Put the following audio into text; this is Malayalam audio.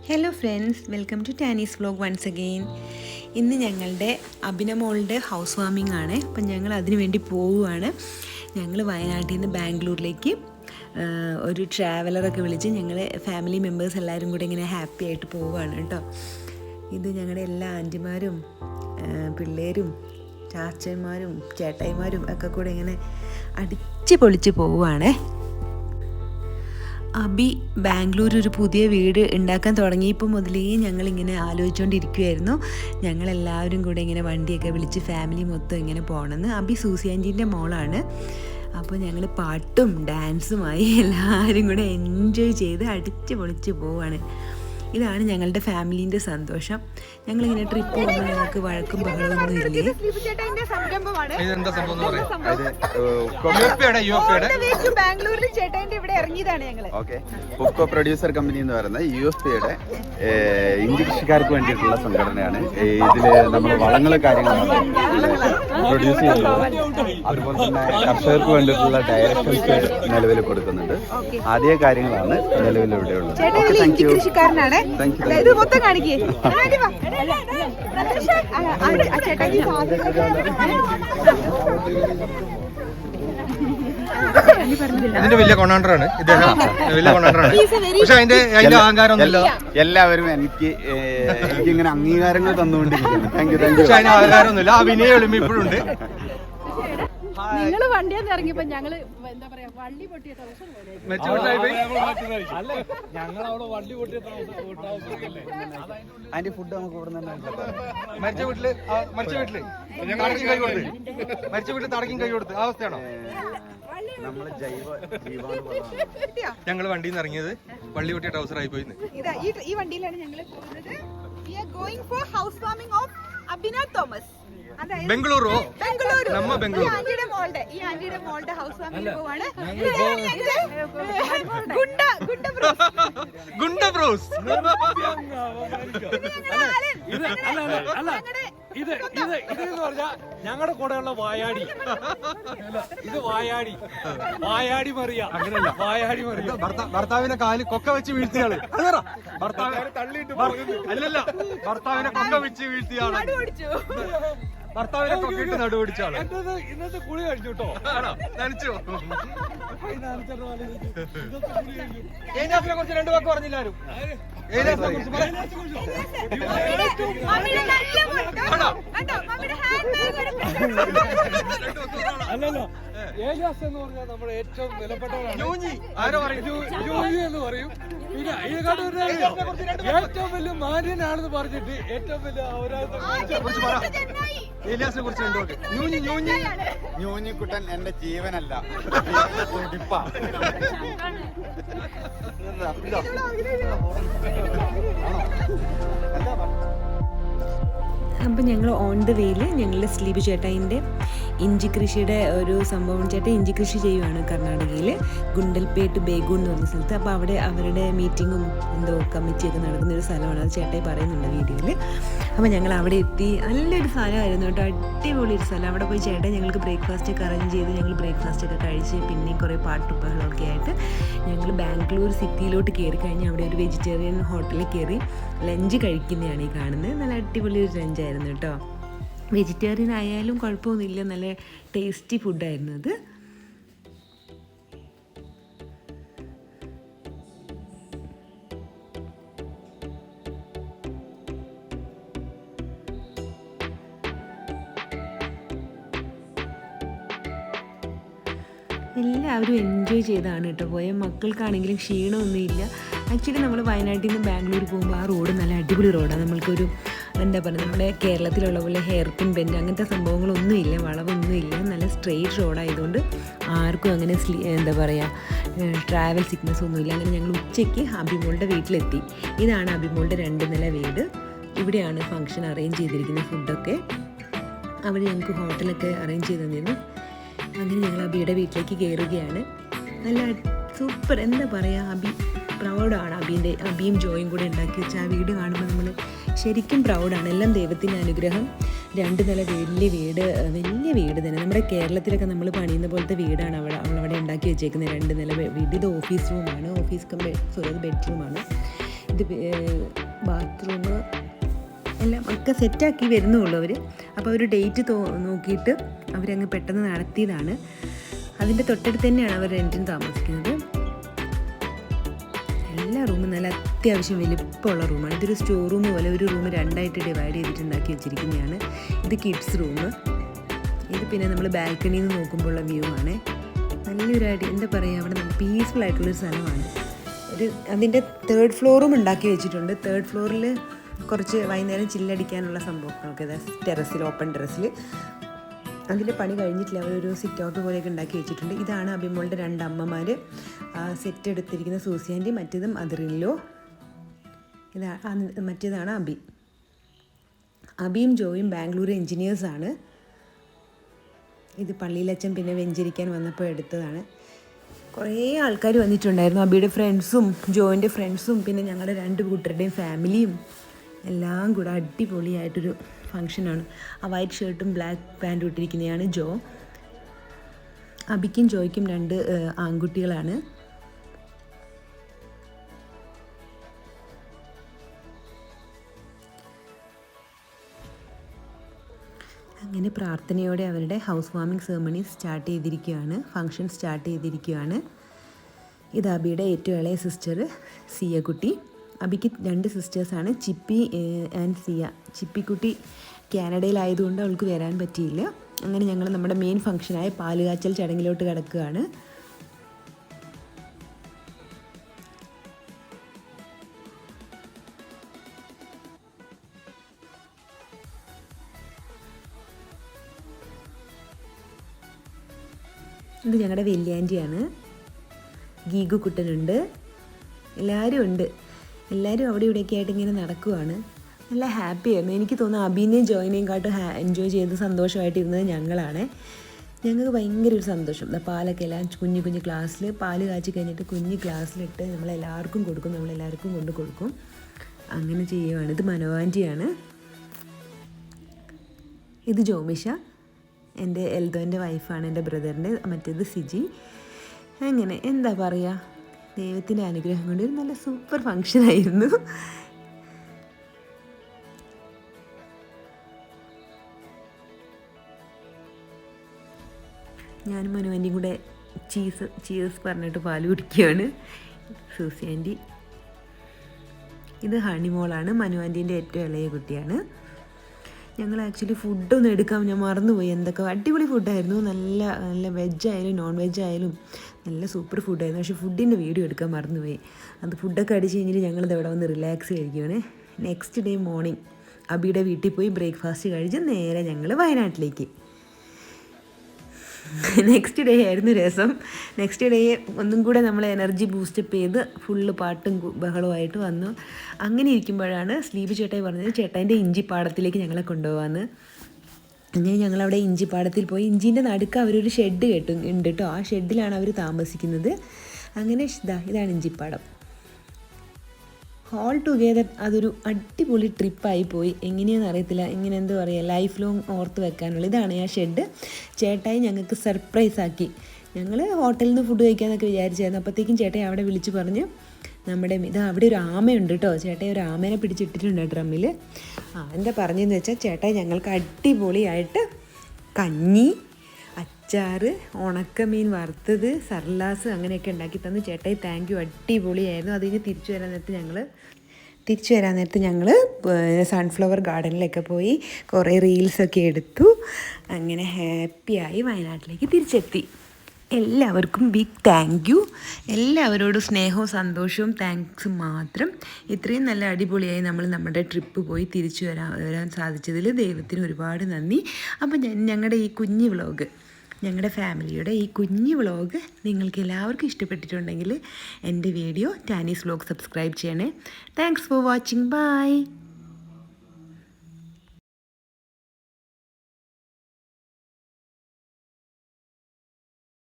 Hello friends, welcome to Tani's vlog once again. ഇന്ന് ഞങ്ങളുടെ അഭിനമോളുടെ ഹൗസ് വാമിംഗ് ആണ്. അപ്പം ഞങ്ങൾ അതിനു വേണ്ടി പോവുകയാണ്. ഞങ്ങൾ വയനാട്ടിൽ നിന്ന് ബാംഗ്ലൂരിലേക്ക് ഒരു ട്രാവലറൊക്കെ വിളിച്ച് ഞങ്ങൾ ഫാമിലി മെമ്പേഴ്സ് എല്ലാവരും കൂടെ ഇങ്ങനെ ഹാപ്പി ആയിട്ട് പോവുകയാണ് കേട്ടോ. ഇത് ഞങ്ങളുടെ എല്ലാ ആൻറ്റിമാരും പിള്ളേരും ചാച്ചന്മാരും ചേട്ടായിമാരും ഒക്കെ കൂടെ ഇങ്ങനെ അടിച്ച് പൊളിച്ച് പോവുകയാണേ. അബി ബാംഗ്ലൂർ ഒരു പുതിയ വീട് ഉണ്ടാക്കാൻ തുടങ്ങിയപ്പോൾ മുതലേ ഞങ്ങളിങ്ങനെ ആലോചിച്ചുകൊണ്ടിരിക്കുമായിരുന്നു. ഞങ്ങളെല്ലാവരും കൂടെ ഇങ്ങനെ വണ്ടിയൊക്കെ വിളിച്ച് ഫാമിലി മൊത്തം ഇങ്ങനെ പോകണമെന്ന്. അബി സൂസി ആൻറ്റീൻ്റെ മോളാണ്. അപ്പോൾ ഞങ്ങൾ പാട്ടും ഡാൻസുമായി എല്ലാവരും കൂടെ എൻജോയ് ചെയ്ത് അടിച്ച് പൊളിച്ച് പോവാണ്. ഇതാണ് ഞങ്ങളുടെ ഫാമിലീൻ്റെ സന്തോഷം. ഞങ്ങളിങ്ങനെ ട്രിപ്പ് പോകുമ്പോൾ ഞങ്ങൾക്ക് വഴക്കും ബഹളമൊന്നും ഇല്ലേ. പുക്കോ പ്രൊഡ്യൂസർ കമ്പനി എന്ന് പറയുന്ന UFPയുടെ ഇഞ്ചി കൃഷിക്കാർക്ക് വേണ്ടിയിട്ടുള്ള സംഘടനയാണ്. ഇതില് നമ്മൾ വളങ്ങള് കാര്യങ്ങളാണ് പ്രൊഡ്യൂസ് ചെയ്യുന്നത്. അതുപോലെ തന്നെ കർഷകർക്ക് വേണ്ടിയിട്ടുള്ള ഡയറക്ഷൻസ് നിലവിൽ കൊടുക്കുന്നുണ്ട്. ആദ്യ കാര്യങ്ങളാണ് നിലവിൽ ഇവിടെയുള്ളത്. Thank you. ഇത് മൊത്തം കാണിക്കേ. ഇതിന്റെ വലിയ കൊണ്ടാണ്ടറാണ് ഇദ്ദേഹം, വലിയ കൊണ്ടാണ്ടറാണ്. പക്ഷെ അതിന്റെ അഹങ്കാരമൊന്നുമില്ല. എല്ലാവരും എനിക്ക് ഇങ്ങനെ അംഗീകാരങ്ങൾ തന്നുകൊണ്ടിരിക്കുന്നു. Thank you. പക്ഷെ അതിന് അഹങ്കാരമൊന്നുമില്ല. ആ വിനയ എളിമ ഇപ്പോഴുണ്ട്. നിങ്ങള് വണ്ടിയെന്ന് ഇറങ്ങിയപ്പോ ഞങ്ങള് എന്താ പറയാ വള്ളി പൊട്ടിയ അതിന്റെ ഫുഡ് നമുക്ക് ഇവിടെ നിന്ന് മരിച്ച വീട്ടില് തടക്കും കൈ കൊടുത്ത് ആ അവസ്ഥയാണോ? നമ്മള് ഞങ്ങള് വണ്ടിയിൽ നിന്ന് ഇറങ്ങിയത് വള്ളി പൊട്ടിയ ട്രൗസർ ആയി പോയി. ഈ വണ്ടിയിലാണ് ഞങ്ങൾ പോകുന്നത്. We are going for house warming of Abhina Thomas. Bengaluru നമ്മ ബംഗളൂരു ഈ ആന്റിയുടെ മോളുടെ ഹൗസ് വാമിംഗ് പോവാണ്. ഗുണ്ട ബ്രോസ്. ഇത് പറഞ്ഞാ ഞങ്ങളുടെ കൂടെയുള്ള വായാടി. ഇത് വായാടി മറിയ. അങ്ങനെയല്ല, വായാടി മറിയ. ഭർത്താവിനെ കാല് കൊക്ക വെച്ച് വീഴ്ത്തിയാള്. അല്ലല്ല, ഭർത്താവിനെ കൊക്ക വെച്ച് വീഴ്ത്തിയാള്. ഭർത്താവിനെ കൊക്കിട്ട് നടുപിടിച്ചാള്. ഇന്നത്തെ കുളി കഴിഞ്ഞു കേട്ടോ. നനച്ചോ? ഏനാസിനെ കുറിച്ച് രണ്ടു വാക്ക് പറഞ്ഞില്ലാരും. ഏനാസിനെ കുറിച്ച് അല്ലല്ലോ, ഏലിയാസ് എന്ന് പറഞ്ഞാൽ നമ്മുടെ ഏറ്റവും വിലപ്പെട്ടവരാണ്. ആരോ പറയും എന്ന് പറയും. പിന്നെ ഇതിനെക്കാട്ടും ഏറ്റവും വലിയ മാന്യനാണെന്ന് പറഞ്ഞിട്ട് ഏറ്റവും വലിയ ഏലിയാസിനെ കുറിച്ച് രണ്ടു വാക്ക്. ഞ്ഞൂഞ്ഞിക്കുട്ടൻ എന്റെ ജീവനല്ല. അപ്പം ഞങ്ങൾ ഓൺ ദ വേയിൽ ഞങ്ങളുടെ സ്ലീപ് ചേട്ടായിൻ്റെ ഇഞ്ചി കൃഷിയുടെ ഒരു സംഭവം. ചേട്ടൻ ഇഞ്ചി കൃഷി ചെയ്യുവാണ് കർണാടകയിൽ ഗുണ്ടൽപേട്ട് ബേഗൂൺ എന്ന് പറഞ്ഞ സ്ഥലത്ത്. അപ്പോൾ അവിടെ അവരുടെ മീറ്റിങ്ങും എന്തോ കമ്മിറ്റിയൊക്കെ നടക്കുന്നൊരു സ്ഥലമാണ്. അത് ചേട്ടായി പറയുന്നുണ്ട് വീഡിയോയിൽ. അപ്പോൾ ഞങ്ങൾ അവിടെ എത്തി. നല്ലൊരു സ്ഥലമായിരുന്നു കേട്ടോ, അടിപൊളി ഒരു സ്ഥലം. അവിടെ പോയി ചേട്ടൻ ഞങ്ങൾക്ക് ബ്രേക്ക്ഫാസ്റ്റ് ഒക്കെ അറേഞ്ച് ചെയ്ത് ഞങ്ങൾ ബ്രേക്ക്ഫാസ്റ്റ് ഒക്കെ കഴിച്ച് പിന്നെയും കുറേ പാട്ടും ബഹളമൊക്കെ ആയിട്ട് ഞങ്ങൾ ബാംഗ്ലൂർ സിറ്റിയിലോട്ട് കയറി കഴിഞ്ഞ് അവിടെ ഒരു വെജിറ്റേറിയൻ ഹോട്ടലിൽ കയറി ലഞ്ച് കഴിക്കുന്നതാണ് ഈ കാണുന്നത്. നല്ല അടിപൊളി ഒരു ലഞ്ചായിരുന്നു കേട്ടോ. വെജിറ്റേറിയൻ ആയാലും കുഴപ്പമൊന്നുമില്ല, നല്ല ടേസ്റ്റി ഫുഡായിരുന്നു അത്. എല്ലാവരും എൻജോയ് ചെയ്താണ് കേട്ടോ പോയ. മക്കൾക്കാണെങ്കിലും ക്ഷീണമൊന്നുമില്ല. ആക്ച്വലി നമ്മൾ വയനാട്ടിൽ നിന്ന് ബാംഗ്ലൂർ പോകുമ്പോൾ ആ റോഡ് നല്ല അടിപൊളി റോഡാണ്. നമ്മൾക്കൊരു എന്താ പറയുക, നമ്മുടെ കേരളത്തിലുള്ള പോലെ ഹെയർ പിൻ ബെൻഡ് അങ്ങനത്തെ സംഭവങ്ങളൊന്നുമില്ല, വളവൊന്നുമില്ല. നല്ല സ്ട്രെയിറ്റ് റോഡായതുകൊണ്ട് ആർക്കും അങ്ങനെ എന്താ പറയുക ട്രാവൽ സിക്നസ് ഒന്നുമില്ല. അങ്ങനെ ഞങ്ങൾ ഉച്ചയ്ക്ക് അഭിമോളുടെ വീട്ടിലെത്തി. ഇതാണ് അഭിമോളുടെ 2 നില വീട്. ഇവിടെയാണ് ഫംഗ്ഷൻ അറേഞ്ച് ചെയ്തിരിക്കുന്ന ഫുഡൊക്കെ. അവിടെ ഞങ്ങൾക്ക് ഹോട്ടലൊക്കെ അറേഞ്ച് ചെയ്ത് തന്നിരുന്നു. അങ്ങനെ ഞങ്ങൾ അബിയുടെ വീട്ടിലേക്ക് കയറുകയാണ്. നല്ല സൂപ്പർ, എന്താ പറയുക, അബി പ്രൗഡാണ്. അബിയും ജോയും കൂടെ ഉണ്ടാക്കി വെച്ച ആ വീട് കാണുമ്പോൾ നമ്മൾ ശരിക്കും പ്രൗഡാണ്. എല്ലാം ദൈവത്തിൻ്റെ അനുഗ്രഹം. 2 നില വലിയ വീട് തന്നെ. നമ്മുടെ കേരളത്തിലൊക്കെ നമ്മൾ പണിയുന്ന പോലത്തെ വീടാണ് അവളവിടെ ഉണ്ടാക്കി വെച്ചേക്കുന്നത്. 2 നില വീട്. ഇത് ഓഫീസ് റൂമാണ്. അത് ബെഡ്റൂമാണ്. ഇത് ബാത്റൂം എല്ലാം ഒക്കെ സെറ്റാക്കി വരുന്നുള്ളൂ അവർ. അപ്പോൾ ഒരു ഡേറ്റ് നോക്കിയിട്ട് അവരങ്ങ് പെട്ടെന്ന് നടത്തിയതാണ്. അതിൻ്റെ തൊട്ടടുത്ത് തന്നെയാണ് അവർ റെൻറ്റിന് താമസിക്കുന്നത്. എല്ലാ റൂമും നല്ല അത്യാവശ്യം വലിപ്പമുള്ള റൂമാണ്. ഇതൊരു സ്റ്റോർ റൂം പോലെ ഒരു റൂം രണ്ടായിട്ട് ഡിവൈഡ് ചെയ്തിട്ട് ഉണ്ടാക്കി വെച്ചിരിക്കുന്നതാണ്. ഇത് കിഡ്സ് റൂം. ഇത് പിന്നെ നമ്മൾ ബാൽക്കണിയിൽ നിന്ന് നോക്കുമ്പോഴുള്ള വ്യൂ ആണ്. നല്ലൊരു എന്താ പറയുക, അവിടെ നല്ല പീസ്ഫുൾ ആയിട്ടുള്ളൊരു സ്ഥലമാണ്. അതിൻ്റെ 3rd ഫ്ലോറും ഉണ്ടാക്കി വെച്ചിട്ടുണ്ട്. 3rd ഫ്ലോറിൽ കുറച്ച് വൈകുന്നേരം ചില്ലടിക്കാനുള്ള സംഭവങ്ങളൊക്കെ ടെറസിൽ, ഓപ്പൺ ടെറസിൽ. അതിൻ്റെ പണി കഴിഞ്ഞിട്ടില്ല, അവരൊരു സിറ്റ് ഔട്ട് പോലെയൊക്കെ ഉണ്ടാക്കി വെച്ചിട്ടുണ്ട്. ഇതാണ് അഭിമോളുടെ 2 അമ്മമാർ സെറ്റ് എടുത്തിരിക്കുന്ന, സൂസിയാൻ്റി, മറ്റേതും അതിറില്ലോ. മറ്റേതാണ് അബി. അബിയും ജോയും ബാംഗ്ലൂർ എൻജിനീയേഴ്സാണ്. ഇത് പള്ളിയിലച്ഛൻ പിന്നെ വെഞ്ചരിക്കാൻ വന്നപ്പോൾ എടുത്തതാണ്. കുറേ ആൾക്കാർ വന്നിട്ടുണ്ടായിരുന്നു. അബിയുടെ ഫ്രണ്ട്സും ജോയിൻ്റെ ഫ്രണ്ട്സും പിന്നെ ഞങ്ങളുടെ 2 കൂട്ടരുടെയും ഫാമിലിയും എല്ലാം കൂടെ അടിപൊളിയായിട്ടൊരു ഫങ്ഷനാണ്. ആ വൈറ്റ് ഷർട്ടും ബ്ലാക്ക് പാൻറ്റും ഇട്ടിരിക്കുന്നതാണ് ജോ. അബിക്കും ജോയ്ക്കും 2 ആൺകുട്ടികളാണ്. അങ്ങനെ പ്രാർത്ഥനയോടെ അവരുടെ ഹൗസ് വാമിംഗ് സെറമണി സ്റ്റാർട്ട് ചെയ്തിരിക്കുകയാണ്. ഫങ്ഷൻ സ്റ്റാർട്ട് ചെയ്തിരിക്കുകയാണ്. ഇത് അബിയുടെ ഏറ്റവും ഇളയ സിസ്റ്റർ സിയക്കുട്ടി. അബിക്ക് 2 സിസ്റ്റേഴ്സാണ്, ചിപ്പി ആൻഡ് സിയ. ചിപ്പിക്കുട്ടി കാനഡയിലായതുകൊണ്ട് അവൾക്ക് വരാൻ പറ്റിയില്ല. അങ്ങനെ ഞങ്ങൾ നമ്മുടെ മെയിൻ ഫങ്ഷനായ പാലുകാച്ചൽ ചടങ്ങിലോട്ട് കിടക്കുകയാണ്. ഇത് ഞങ്ങളുടെ വല്യാൻ്റിയാണ്. ഗീഗു കുട്ടനുണ്ട്, എല്ലാവരും ഉണ്ട്. എല്ലാവരും അവിടെ ഇവിടെയൊക്കെ ആയിട്ട് ഇങ്ങനെ നടക്കുവാണ്. നല്ല ഹാപ്പിയായിരുന്നു. എനിക്ക് തോന്നുന്നു അബീനെയും ജോയിനെയും കാട്ടും എൻജോയ് ചെയ്ത് സന്തോഷമായിട്ടിരുന്നത് ഞങ്ങളാണ്. ഞങ്ങൾക്ക് ഭയങ്കര ഒരു സന്തോഷം. പാലൊക്കെ എല്ലാം കുഞ്ഞു കുഞ്ഞു ഗ്ലാസ്സിൽ പാല് കാച്ചി കഴിഞ്ഞിട്ട് കുഞ്ഞു ഗ്ലാസ്സിലിട്ട് നമ്മളെല്ലാവർക്കും കൊടുക്കും, നമ്മളെല്ലാവർക്കും കൊണ്ട് കൊടുക്കും. അങ്ങനെ ചെയ്യുവാണ്. ഇത് മനോവാൻ്റിയാണ്. ഇത് ജോമിഷ, എൻ്റെ എൽദോൻ്റെ വൈഫാണ്, എൻ്റെ ബ്രദറിൻ്റെ. മറ്റേത് സിജി. അങ്ങനെ എന്താ പറയുക, ദൈവത്തിൻ്റെ അനുഗ്രഹം കൊണ്ട് ഒരു നല്ല സൂപ്പർ ഫങ്ഷനായിരുന്നു. ഞാനും മനുവാൻ്റിയും കൂടെ ചീസ് പറഞ്ഞിട്ട് പാല് കുടിക്കുകയാണ്. Susie anti. ഇത് ഹണിമോളാണ്, മനുവാൻ്റീൻ്റെ ഏറ്റവും ഇളയ കുട്ടിയാണ്. ഞങ്ങൾ ആക്ച്വലി ഫുഡൊന്നും എടുക്കാൻ ഞാൻ മറന്നുപോയി. എന്തൊക്കെ അടിപൊളി ഫുഡായിരുന്നു. നല്ല നല്ല വെജായാലും നോൺ വെജായാലും നല്ല സൂപ്പർ ഫുഡായിരുന്നു. പക്ഷേ ഫുഡിൻ്റെ വീഡിയോ എടുക്കാൻ മറന്നുപോയി. അത് ഫുഡൊക്കെ അടിച്ച് കഴിഞ്ഞിട്ട് ഞങ്ങളിത് ഇവിടെ വന്ന് റിലാക്സ് കഴിക്കുകയാണ്. നെക്സ്റ്റ് ഡേ മോർണിംഗ് അബിയുടെ വീട്ടിൽ പോയി ബ്രേക്ക്ഫാസ്റ്റ് കഴിച്ച് നേരെ ഞങ്ങൾ വയനാട്ടിലേക്ക്. നെക്സ്റ്റ് ഡേ ആയിരുന്നു രസം. നെക്സ്റ്റ് ഡേ ഒന്നും കൂടെ നമ്മൾ എനർജി ബൂസ്റ്റപ്പ് ചെയ്ത് ഫുള്ള് പാട്ടും ബഹളവുമായിട്ട് വന്നു. അങ്ങനെ ഇരിക്കുമ്പോഴാണ് സ്ലീപ് ചേട്ടായി പറഞ്ഞത് ചേട്ടായിൻ്റെ ഇഞ്ചിപ്പാടത്തിലേക്ക് ഞങ്ങളെ കൊണ്ടുപോകാമെന്ന്. അങ്ങനെ ഞങ്ങളവിടെ ഇഞ്ചിപ്പാടത്തിൽ പോയി. ഇഞ്ചീൻ്റെ നടുക്ക് അവരൊരു ഷെഡ് ഉണ്ട് കേട്ടോ. ആ ഷെഡിലാണ് അവർ താമസിക്കുന്നത്. അങ്ങനെ ഇതാണ് ഇഞ്ചിപ്പാടം. ഓൾ ടുഗെദർ അതൊരു അടിപൊളി ട്രിപ്പായി പോയി. എങ്ങനെയാണെന്ന് അറിയത്തില്ല, ഇങ്ങനെ എന്താ പറയുക, ലൈഫ് ലോങ് ഓർത്ത് വെക്കാനുള്ള. ഇതാണ് ആ ഷെഡ്. ചേട്ടായി ഞങ്ങൾക്ക് സർപ്രൈസ് ആക്കി. ഞങ്ങൾ ഹോട്ടലിൽ നിന്ന് ഫുഡ് കഴിക്കാമെന്നൊക്കെ വിചാരിച്ചായിരുന്നു. അപ്പോഴത്തേക്കും ചേട്ടായി അവിടെ വിളിച്ച് പറഞ്ഞ് നമ്മുടെ അവിടെ ഒരു ആമയുണ്ട് കേട്ടോ. ചേട്ടായി ഒരു ആമേനെ പിടിച്ചിട്ടിട്ടുണ്ട് ഡ്രമ്മിൽ. എന്താ പറഞ്ഞതെന്ന് വെച്ചാൽ ചേട്ടായി ഞങ്ങൾക്ക് അടിപൊളിയായിട്ട് കഞ്ഞി, അച്ചാറ്, ഉണക്കമീൻ വറുത്തത്, സർലാസ് അങ്ങനെയൊക്കെ ഉണ്ടാക്കി തന്നു. ചേട്ടായി താങ്ക് യു, അടിപൊളിയായിരുന്നു. അതിന് തിരിച്ചു വരാൻ നേരത്ത് ഞങ്ങൾ സൺഫ്ലവർ ഗാർഡനിലൊക്കെ പോയി കുറേ റീൽസൊക്കെ എടുത്തു. അങ്ങനെ ഹാപ്പിയായി വയനാട്ടിലേക്ക് തിരിച്ചെത്തി. എല്ലാവർക്കും ബിഗ് താങ്ക് യു. എല്ലാവരോടും സ്നേഹവും സന്തോഷവും താങ്ക്സും മാത്രം. ഇത്രയും നല്ല അടിപൊളിയായി നമ്മൾ നമ്മുടെ ട്രിപ്പ് പോയി തിരിച്ചു വരാൻ സാധിച്ചതിൽ ദൈവത്തിന് ഒരുപാട് നന്ദി. അപ്പോൾ ഞങ്ങളുടെ ഈ കുഞ്ഞു വ്ളോഗ്, ഞങ്ങളുടെ ഫാമിലിയുടെ ഈ കുഞ്ഞു വ്ളോഗ് നിങ്ങൾക്ക് എല്ലാവർക്കും ഇഷ്ടപ്പെട്ടിട്ടുണ്ടെങ്കിൽ എൻ്റെ വീഡിയോ ടാനീസ് വ്ളോഗ് സബ്സ്ക്രൈബ് ചെയ്യണേ. Thanks for watching. ബൈ.